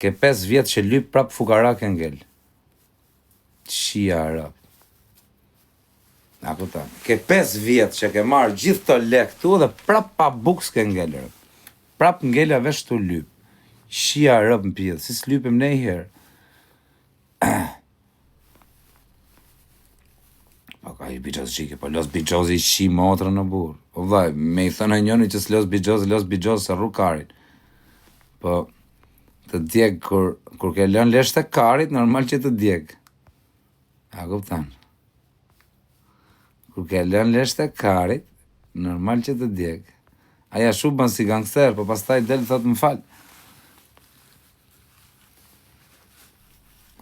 Ke 5 vjetë që lyp prap fukara ke ngel. Shia rap. A kupton? Ke 5 vjetë që ke marrë gjithë të lek tu dhe prap pa buk s'ke ngel rap. Prap ngela vesh tu lyp. Shia rap në pjedhë, si s'lypim ne i herë. Po ka i bigjoz qike, po los bigjoz i shi motrën në burë. Po vaj, me i thënë njëni që s'los bigjoz se rru karin. Po, të djeg, kur ke lën lesh të karit, normal që të djeg. A kuptan? Kur ke lën lesh të karit, normal që të djeg. Aja shuban si gangster, po pastaj del thot më fal.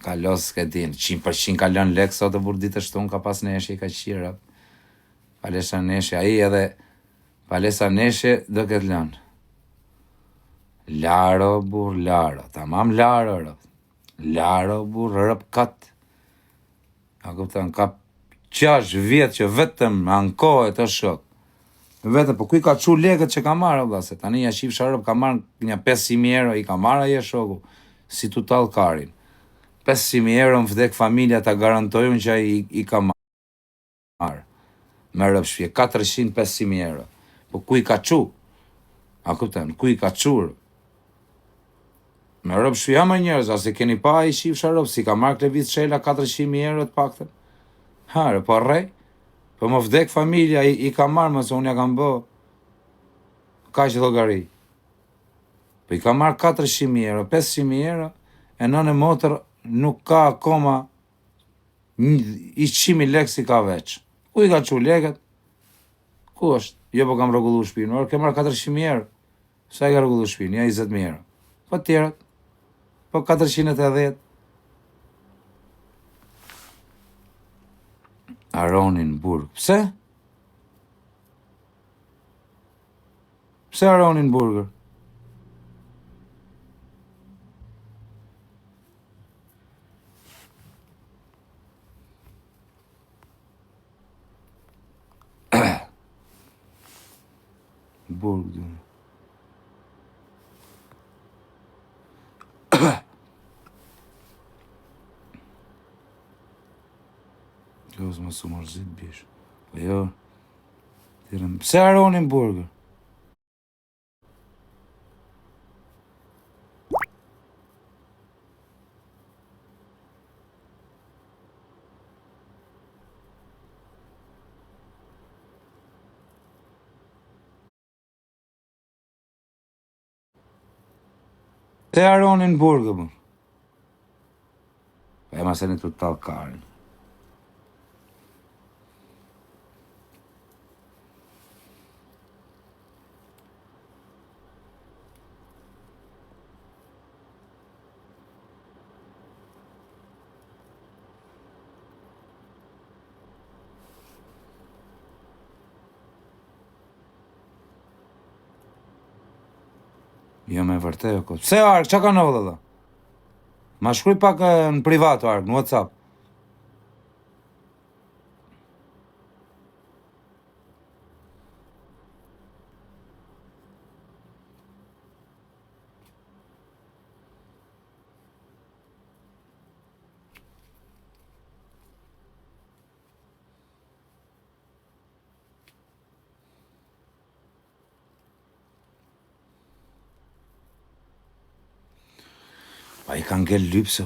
Ka los s'ke din, 100% ka lën lek sot e burdit e shtun, ka pas neshe, ka qira. Palesa neshe, aji edhe, palesa neshe do këtë lën. Laro, bur, laro, tamam laro, rëp. Laro, bur, rëp, kat. A kuptan, ka 6 vjetë që vetëm ankohet të shok. Vetëm, po kuj ka qu legët që ka marrë, vla, se tani ja shif sharëp, ka marrë një 500.000 euro, i ka marrë aje shoku, si tu talë karin. 500.000 euro më vdek familja ta garantojun që i ka marrë. Me rëp shpje, 400-500.000 euro. Po kuj ka qu? A kuptan, kuj ka qurë? Me rëp shpja më njerëz, ase keni pa i shif sharëp, si ka marrë kleviz shela 400.000 euro të pakten. Hare, po rej, po më vdek familja, i ka marrë, mëse unë ja kam bë, ka që llogari. Po i ka marrë 400.000 euro, 500.000 euro, e nënë motër nuk ka akoma 100.000 lek si ka veç. Ku i ka qu leket? Ku është? Jo, po kam rregullu shpinë, orë ke marrë 400.000 euro, sa i ka rregullu shpinë? Ja 20.000 euro. Po tjerat, po 480. Aronin burg. Pse? Pse Aronin burger? Burg. Gjos më su mërzit bish. Po jo. Pse Aronin burger? Pse Aronin burger, bu? E ma se një të talë karin. Jo me vërtej o këtë. Pse Ark, që ka në vëllë dhe? Ma shkruj pak në privat Ark, në WhatsApp. Pa i ka ngell lypse,